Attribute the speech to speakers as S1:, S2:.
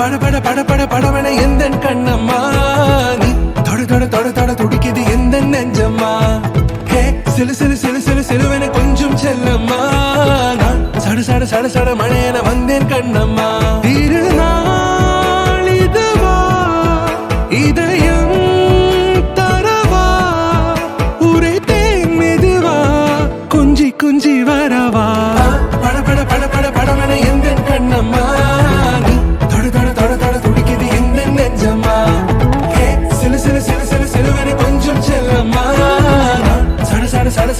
S1: பட பட பட பட படவன எந்த கண்ணம்மா நீ தொட தொட தொட தொட துடிக்குது எந்த நெஞ்சம்மா ஹே சிலு சிலு சிலு சிலு சிலுவன கொஞ்சம் செல்லம்மா நான் சட சட சட சட மழையன வந்தேன் கண்ணம்மா திருநாள் இதுவா இதயம் தரவா உரைத்தேன் மெதுவா கொஞ்சி கொஞ்சி வரவா பட பட பட பட படவன எந்த கண்ணம்மா நீ தொட தொட தொட தொட துடிக்குது எந்த நெஞ்சம்மா ஹே சிலு சிலு சிலு சிலு சிலுவன கொஞ்சம் செல்லம்மா சட சட சட